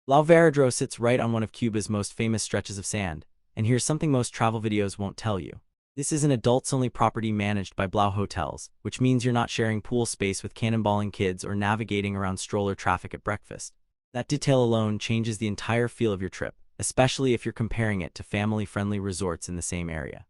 Blau Varadero sits right on one of Cuba's most famous stretches of sand, and here's something most travel videos won't tell you. This is an adults-only property managed by Blau Hotels, which means you're not sharing pool space with cannonballing kids or navigating around stroller traffic at breakfast. That detail alone changes the entire feel of your trip, especially if you're comparing it to family-friendly resorts in the same area.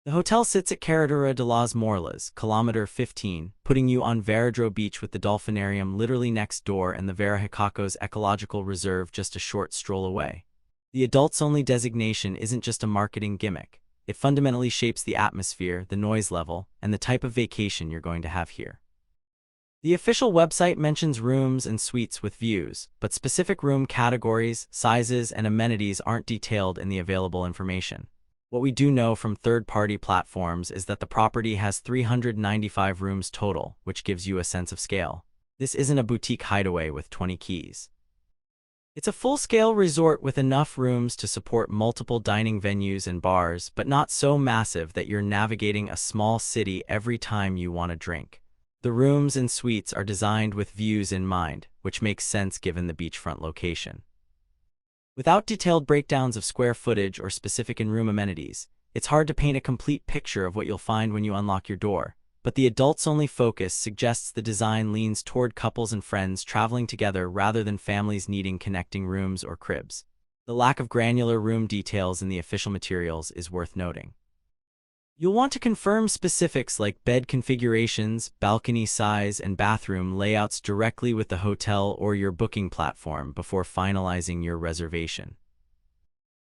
The hotel sits at Carretera de las Morlas, kilometer 15, putting you on Varadero Beach with the Dolphinarium literally next door and the Varajicacos Ecological Reserve just a short stroll away. The adults-only designation isn't just a marketing gimmick. It fundamentally shapes the atmosphere, the noise level, and the type of vacation you're going to have here. The official website mentions rooms and suites with views, but specific room categories, sizes, and amenities aren't detailed in the available information. What we do know from third-party platforms is that the property has 395 rooms total, which gives you a sense of scale. This isn't a boutique hideaway with 20 keys. It's a full-scale resort with enough rooms to support multiple dining venues and bars, but not so massive that you're navigating a small city every time you want a drink. The rooms and suites are designed with views in mind, which makes sense given the beachfront location. Without detailed breakdowns of square footage or specific in-room amenities, it's hard to paint a complete picture of what you'll find when you unlock your door, but the adults-only focus suggests the design leans toward couples and friends traveling together rather than families needing connecting rooms or cribs. The lack of granular room details in the official materials is worth noting. You'll want to confirm specifics like bed configurations, balcony size, and bathroom layouts directly with the hotel or your booking platform before finalizing your reservation.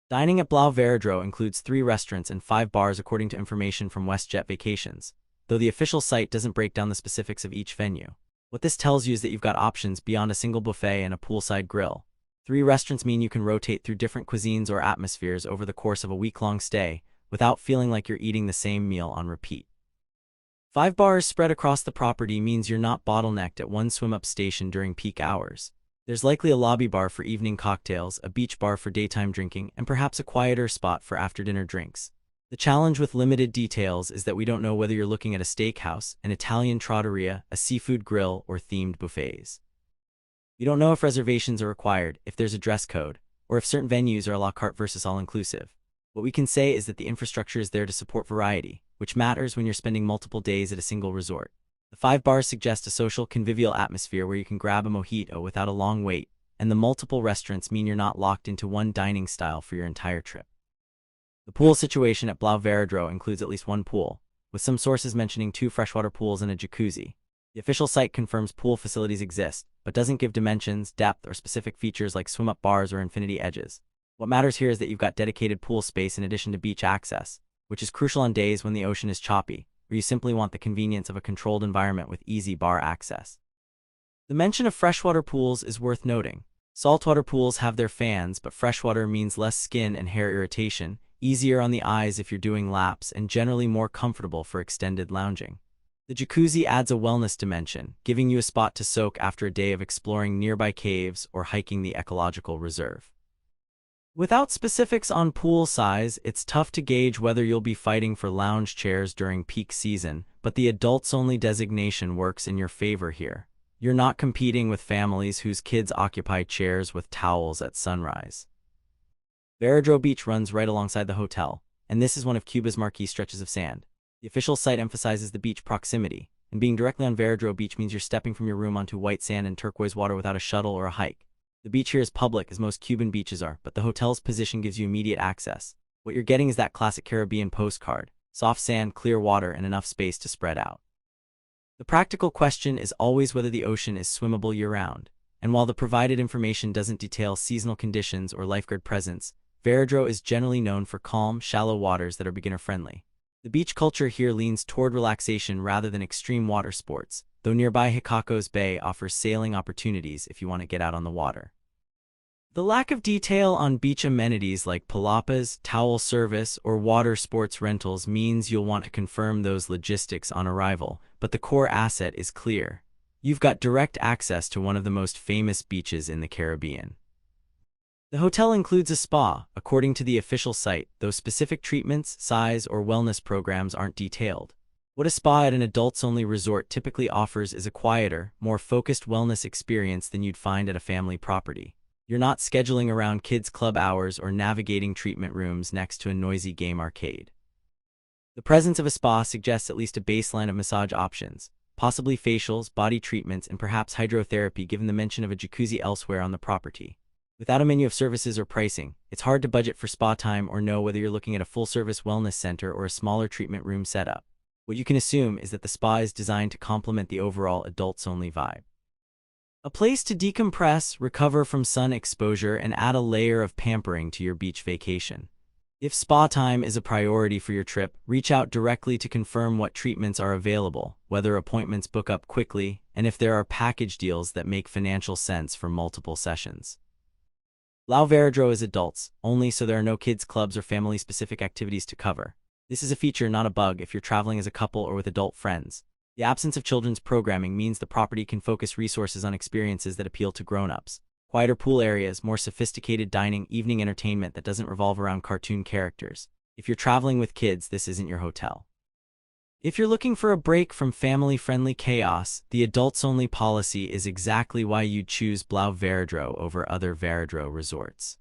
Dining at Blau Varadero includes 3 restaurants and 5 bars according to information from WestJet Vacations, though the official site doesn't break down the specifics of each venue. What this tells you is that you've got options beyond a single buffet and a poolside grill. 3 restaurants mean you can rotate through different cuisines or atmospheres over the course of a week-long stay, without feeling like you're eating the same meal on repeat. 5 bars spread across the property means you're not bottlenecked at one swim-up station during peak hours. There's likely a lobby bar for evening cocktails, a beach bar for daytime drinking, and perhaps a quieter spot for after-dinner drinks. The challenge with limited details is that we don't know whether you're looking at a steakhouse, an Italian trattoria, a seafood grill, or themed buffets. We don't know if reservations are required, if there's a dress code, or if certain venues are a la carte versus all-inclusive. What we can say is that the infrastructure is there to support variety, which matters when you're spending multiple days at a single resort. The 5 bars suggest a social, convivial atmosphere where you can grab a mojito without a long wait, and the multiple restaurants mean you're not locked into one dining style for your entire trip. The pool situation at Blau Varadero includes at least 1 pool, with some sources mentioning 2 freshwater pools and a jacuzzi. The official site confirms pool facilities exist, but doesn't give dimensions, depth, or specific features like swim-up bars or infinity edges. What matters here is that you've got dedicated pool space in addition to beach access, which is crucial on days when the ocean is choppy, or you simply want the convenience of a controlled environment with easy bar access. The mention of freshwater pools is worth noting. Saltwater pools have their fans, but freshwater means less skin and hair irritation, easier on the eyes if you're doing laps, and generally more comfortable for extended lounging. The jacuzzi adds a wellness dimension, giving you a spot to soak after a day of exploring nearby caves or hiking the ecological reserve. Without specifics on pool size, it's tough to gauge whether you'll be fighting for lounge chairs during peak season, but the adults-only designation works in your favor here. You're not competing with families whose kids occupy chairs with towels at sunrise. Varadero Beach runs right alongside the hotel, and this is one of Cuba's marquee stretches of sand. The official site emphasizes the beach proximity, and being directly on Varadero Beach means you're stepping from your room onto white sand and turquoise water without a shuttle or a hike. The beach here is public, as most Cuban beaches are, but the hotel's position gives you immediate access. What you're getting is that classic Caribbean postcard: soft sand, clear water, and enough space to spread out. The practical question is always whether the ocean is swimmable year-round, and while the provided information doesn't detail seasonal conditions or lifeguard presence, Varadero is generally known for calm, shallow waters that are beginner-friendly. The beach culture here leans toward relaxation rather than extreme water sports, though nearby Jicacos Bay offers sailing opportunities if you want to get out on the water. The lack of detail on beach amenities like palapas, towel service, or water sports rentals means you'll want to confirm those logistics on arrival, but the core asset is clear. You've got direct access to one of the most famous beaches in the Caribbean. The hotel includes a spa, according to the official site, though specific treatments, size, or wellness programs aren't detailed. What a spa at an adults-only resort typically offers is a quieter, more focused wellness experience than you'd find at a family property. You're not scheduling around kids' club hours or navigating treatment rooms next to a noisy game arcade. The presence of a spa suggests at least a baseline of massage options, possibly facials, body treatments, and perhaps hydrotherapy given the mention of a jacuzzi elsewhere on the property. Without a menu of services or pricing, it's hard to budget for spa time or know whether you're looking at a full-service wellness center or a smaller treatment room setup. What you can assume is that the spa is designed to complement the overall adults-only vibe. A place to decompress, recover from sun exposure, and add a layer of pampering to your beach vacation. If spa time is a priority for your trip, reach out directly to confirm what treatments are available, whether appointments book up quickly, and if there are package deals that make financial sense for multiple sessions. Blau Varadero is adults only, so there are no kids clubs or family-specific activities to cover. This is a feature, not a bug, if you're traveling as a couple or with adult friends. The absence of children's programming means the property can focus resources on experiences that appeal to grown-ups. Quieter pool areas, more sophisticated dining, evening entertainment that doesn't revolve around cartoon characters. If you're traveling with kids, this isn't your hotel. If you're looking for a break from family-friendly chaos, the adults-only policy is exactly why you'd choose Blau Varadero over other Varadero resorts.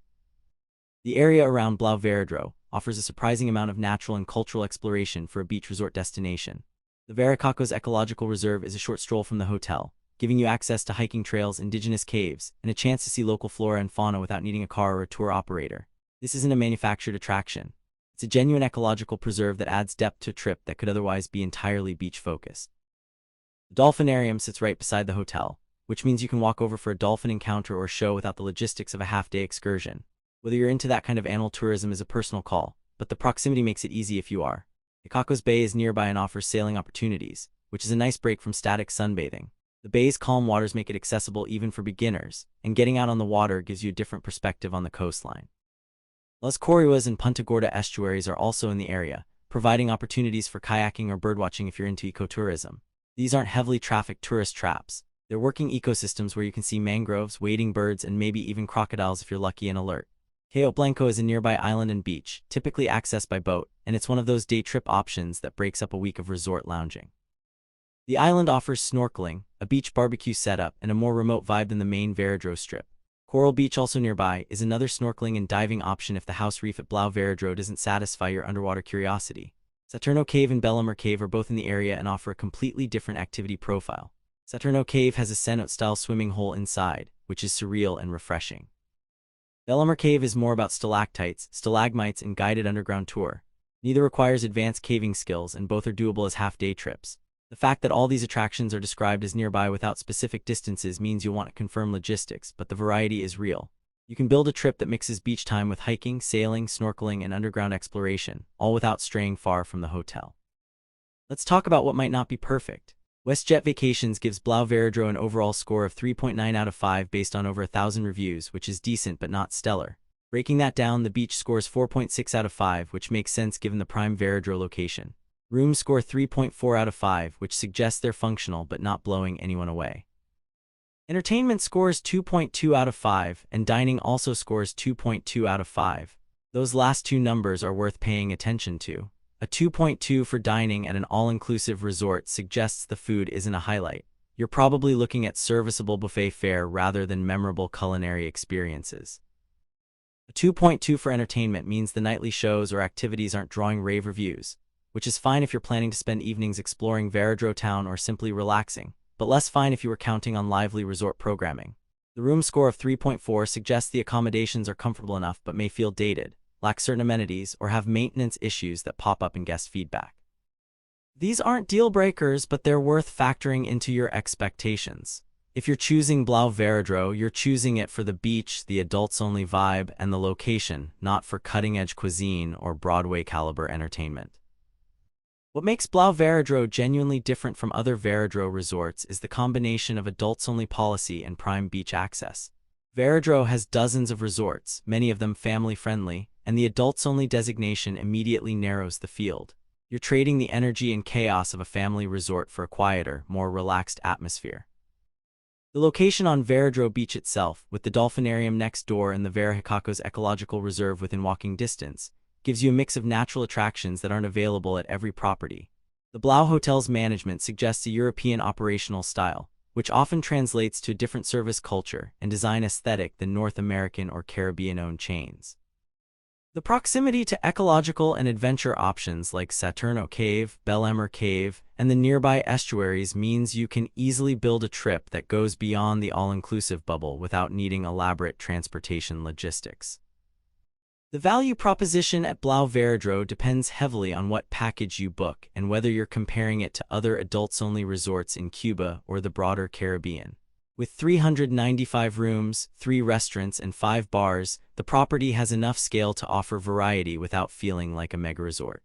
The area around Blau Varadero offers a surprising amount of natural and cultural exploration for a beach resort destination. The VacationPackages Ecological Reserve is a short stroll from the hotel, giving you access to hiking trails, indigenous caves, and a chance to see local flora and fauna without needing a car or a tour operator. This isn't a manufactured attraction. It's a genuine ecological preserve that adds depth to a trip that could otherwise be entirely beach-focused. The dolphinarium sits right beside the hotel, which means you can walk over for a dolphin encounter or show without the logistics of a half-day excursion. Whether you're into that kind of animal tourism is a personal call, but the proximity makes it easy if you are. Vacation's Bay is nearby and offers sailing opportunities, which is a nice break from static sunbathing. The bay's calm waters make it accessible even for beginners, and getting out on the water gives you a different perspective on the coastline. Las Corridas and Punta Gorda estuaries are also in the area, providing opportunities for kayaking or birdwatching if you're into ecotourism. These aren't heavily trafficked tourist traps. They're working ecosystems where you can see mangroves, wading birds, and maybe even crocodiles if you're lucky and alert. Cayo Blanco is a nearby island and beach, typically accessed by boat, and it's one of those day trip options that breaks up a week of resort lounging. The island offers snorkeling, a beach barbecue setup, and a more remote vibe than the main Varadero strip. Coral Beach, also nearby, is another snorkeling and diving option if the house reef at Blau Varadero doesn't satisfy your underwater curiosity. Saturno Cave and Bellamar Cave are both in the area and offer a completely different activity profile. Saturno Cave has a cenote-style swimming hole inside, which is surreal and refreshing. Bellamar Cave is more about stalactites, stalagmites, and guided underground tour. Neither requires advanced caving skills, and both are doable as half-day trips. The fact that all these attractions are described as nearby without specific distances means you'll want to confirm logistics, but the variety is real. You can build a trip that mixes beach time with hiking, sailing, snorkeling, and underground exploration, all without straying far from the hotel. Let's talk about what might not be perfect. WestJet Vacations gives Blau Varadero an overall score of 3.9 out of 5 based on over 1,000 reviews, which is decent but not stellar. Breaking that down, the beach scores 4.6 out of 5, which makes sense given the prime Varadero location. Rooms score 3.4 out of 5, which suggests they're functional but not blowing anyone away. Entertainment scores 2.2 out of 5, and dining also scores 2.2 out of 5. Those last two numbers are worth paying attention to. A 2.2 for dining at an all-inclusive resort suggests the food isn't a highlight. You're probably looking at serviceable buffet fare rather than memorable culinary experiences. A 2.2 for entertainment means the nightly shows or activities aren't drawing rave reviews, which is fine if you're planning to spend evenings exploring Varadero town or simply relaxing, but less fine if you were counting on lively resort programming. The room score of 3.4 suggests the accommodations are comfortable enough but may feel dated, lack certain amenities, or have maintenance issues that pop up in guest feedback. These aren't deal breakers, but they're worth factoring into your expectations. If you're choosing Blau Varadero, you're choosing it for the beach, the adults-only vibe, and the location, not for cutting-edge cuisine or Broadway-caliber entertainment. What makes Blau Varadero genuinely different from other Varadero resorts is the combination of adults-only policy and prime beach access. Varadero has dozens of resorts, many of them family-friendly, and the adults-only designation immediately narrows the field. You're trading the energy and chaos of a family resort for a quieter, more relaxed atmosphere. The location on Varadero Beach itself, with the dolphinarium next door and the VacationPackages Ecological Reserve within walking distance, gives you a mix of natural attractions that aren't available at every property. The Blau Hotel's management suggests a European operational style, which often translates to a different service culture and design aesthetic than North American or Caribbean-owned chains. The proximity to ecological and adventure options like Saturno Cave, Bellemere Cave, and the nearby estuaries means you can easily build a trip that goes beyond the all-inclusive bubble without needing elaborate transportation logistics. The value proposition at Blau Varadero depends heavily on what package you book and whether you're comparing it to other adults-only resorts in Cuba or the broader Caribbean. With 395 rooms, 3 restaurants, and 5 bars, the property has enough scale to offer variety without feeling like a mega resort.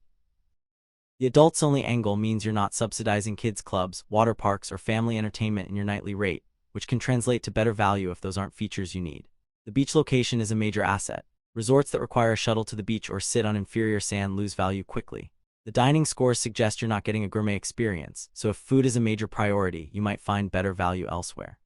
The adults-only angle means you're not subsidizing kids' clubs, water parks, or family entertainment in your nightly rate, which can translate to better value if those aren't features you need. The beach location is a major asset. Resorts that require a shuttle to the beach or sit on inferior sand lose value quickly. The dining scores suggest you're not getting a gourmet experience, so if food is a major priority, you might find better value elsewhere.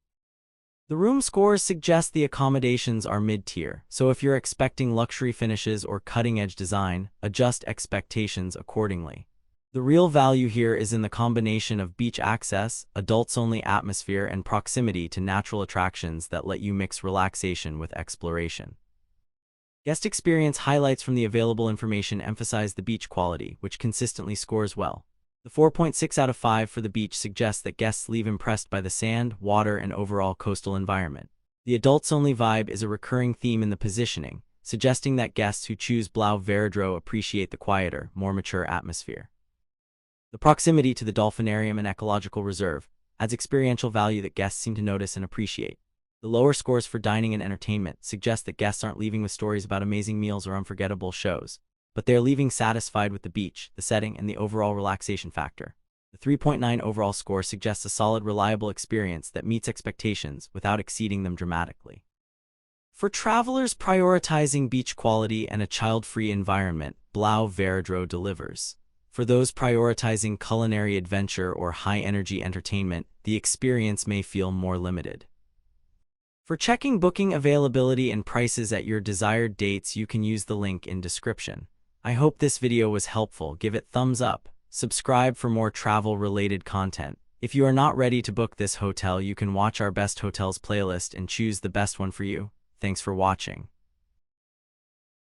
The room scores suggest the accommodations are mid-tier, so if you're expecting luxury finishes or cutting-edge design, adjust expectations accordingly. The real value here is in the combination of beach access, adults-only atmosphere, and proximity to natural attractions that let you mix relaxation with exploration. Guest experience highlights from the available information emphasize the beach quality, which consistently scores well. The 4.6 out of 5 for the beach suggests that guests leave impressed by the sand, water, and overall coastal environment. The adults-only vibe is a recurring theme in the positioning, suggesting that guests who choose Blau Varadero appreciate the quieter, more mature atmosphere. The proximity to the dolphinarium and ecological reserve adds experiential value that guests seem to notice and appreciate. The lower scores for dining and entertainment suggest that guests aren't leaving with stories about amazing meals or unforgettable shows, but they're leaving satisfied with the beach, the setting, and the overall relaxation factor. The 3.9 overall score suggests a solid, reliable experience that meets expectations without exceeding them dramatically. For travelers prioritizing beach quality and a child-free environment, Blau Varadero delivers. For those prioritizing culinary adventure or high-energy entertainment, the experience may feel more limited. For checking booking availability and prices at your desired dates, you can use the link in description. I hope this video was helpful. Give it thumbs up. Subscribe for more travel-related content. If you are not ready to book this hotel, you can watch our best hotels playlist and choose the best one for you. Thanks for watching.